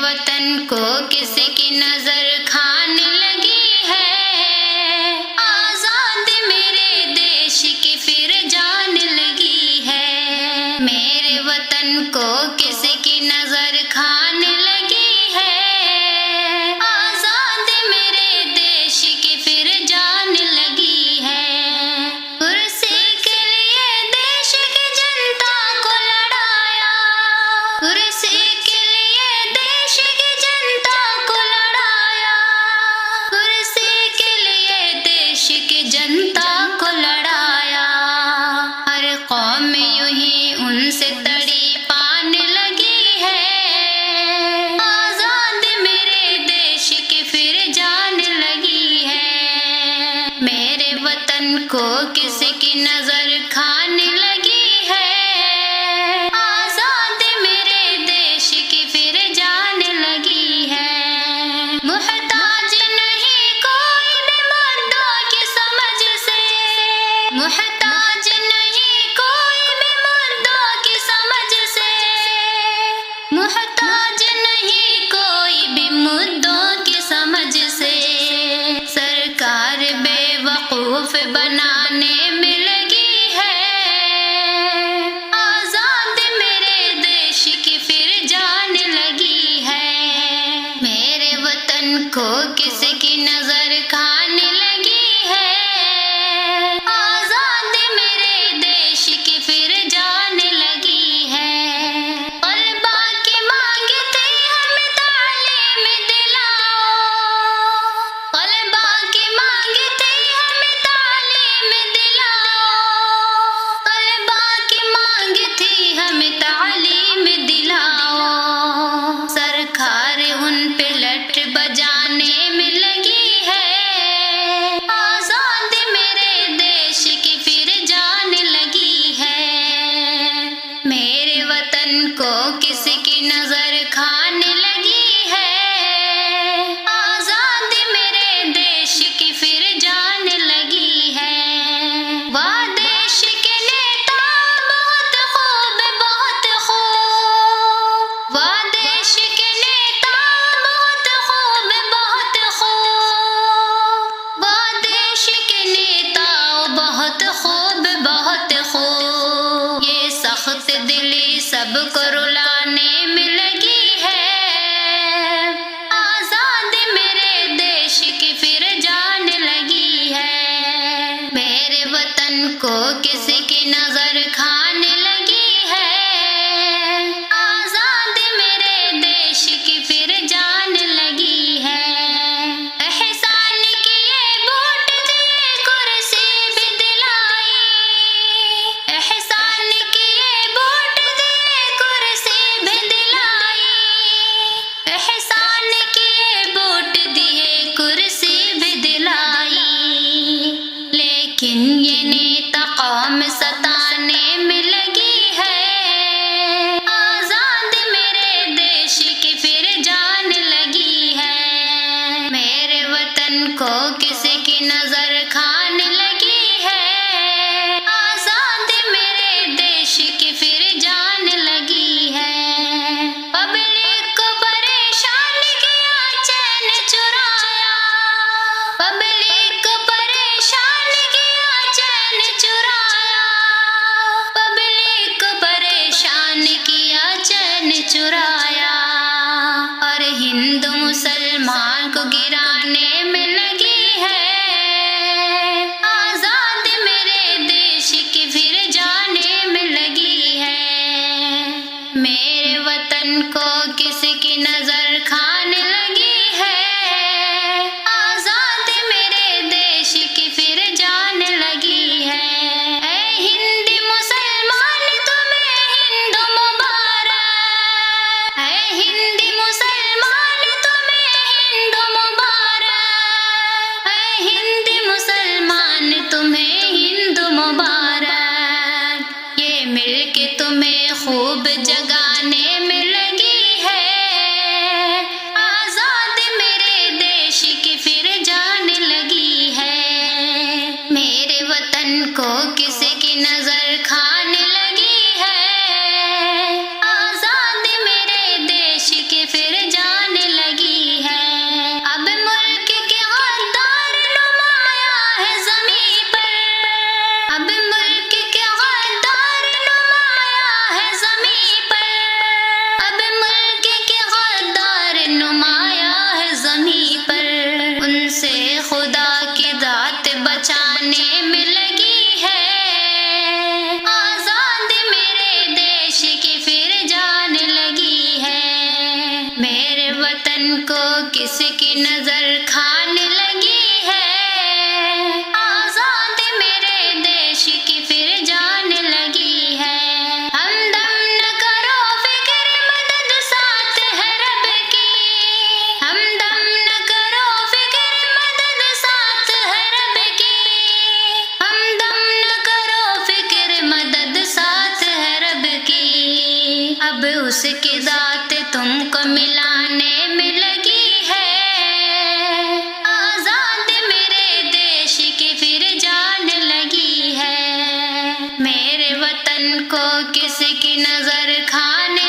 وطن کو کسی کی نظر کھانے لگی ہے، آزاد میرے دیش کی پھر جان لگی ہے۔ میرے وطن کو کسی کی نظر کھانے لگی ہے، آزاد میرے دیش کی پھر جان لگی ہے۔ کرسی کے لیے دیش کی جنتا کو لڑایا، کرسی کے لیے دیش کی جنتا کو لڑایا، کرسی کے لیے دیش کی جنتا کو لڑایا۔ ہر قوم یوں ہی ان سے تڑی پانے لگی ہے، آزاد میرے دیش کی پھر جان لگی ہے۔ میرے وطن کو کسی کی نظر کھانے لگی ہے، آزاد میرے دیش کی پھر جان لگی ہے۔ محتاج نہیں کوئی بھی مردوں کی سمجھ سے، محتاج نہیں کوئی بھی مردوں کی سمجھ سے، محتاج نہیں کوئی بھی مردوں کی سمجھ سے۔ سرکار بے وقوف بنانے میں لگی ہے، آزاد میرے دیش کی پھر جان لگی ہے۔ میرے وطن کو کسی کی نظر کھانے لگی ہے، آزاد میرے دیش کی پھر جان لگی ہے۔ طلبا کی مانگ تھی ہمیں تعلیم دلاؤ، طلبا کی مانگ تھی ہمیں تعلیم دلاؤ، طلبا کی مانگ تھی ہمیں تعلیم دلاؤ۔ سرکار ان پہ لٹ بجانے میں لگی ہے، آزاد میرے دیش کی پھر جان لگی ہے۔ میرے وطن کو کسی کی نظر کھانے لگی ہے، آزاد میرے دیش کی پھر جان لگی ہے۔ وہ دیش کے نیتا بہت خوب بہت خوب، وہ دیش کے نیتا بہت خوب بہت خوب، وہ دیش کے نیتا بہت خوب بہت خوب۔ یہ سخت دلی سب کو رلانے میں لگی ہے، آزاد میرے دیش کی پھر جان لگی ہے۔ میرے وطن کو کسی کی نظر کھانے لگی ہے، آزاد میرے دیش کی پھر جان لگی ہے۔ احسان کیے ووٹ دیے کرسی بھی دلائی، احسان کیے ووٹ دیے کرسی بھی دلائی، احسان کیے ووٹ دیے کرسی بھی دلائی۔ لیکن یہ نیتا قوم ستانے میں لگی ہے، آزاد میرے دیش کی پھر جان لگی ہے۔ میرے وطن کو کسی کی نظر کھانے لگی ہے، آزاد میرے دیش کی پھر جان لگی ہے۔ پبلک کو پریشان کیا چین چرایا، پبلک کو پریشان کیا چین چرایا، پبلک کو پریشان کیا چین چرایا۔ اور ہندو مسلمان کو گرانے میں لگی ہے، آزاد میرے دیش کی پھر جانے میں لگی ہے۔ میرے وطن کو کسی کی نظر کھانے لگی ہے، آزاد میرے دیش کی پھر جان لگی ہے۔ اے ہندی مسلمان تمہیں ہند مبارک، اے ہندی مسلمان تمہیں ہند مبارک، اے ہندی مسلمان تمہیں ہند مبارک۔ یہ مل کے تمہیں خوب جگانے میں لگی ہے، آزاد میرے دیش کی پھر جان لگی ہے۔ میرے وطن کو کسی کی نظر کھانے لگی ہے، آزاد میرے دیش کی پھر جان جانے میں لگی ہے، آزادی میرے دیش کی پھر جان لگی ہے، میرے وطن کو کس کی نظر کھانے لگی ہے، آزادی میرے دیش کی پھر جان لگی ہے، ہمدم نہ کرو فکر مدد ساتھ ہے رب کی، ہمدم نہ کرو فکر مدد ساتھ ہے رب کی، ہمدم نہ کرو فکر مدد ساتھ ہے رب کی، اب اس کی ذات تم کو ملانے میں لگی ہے، آزادی میرے دیش کی پھر جان لگی ہے، میرے وطن کو کس کی نظر کھانے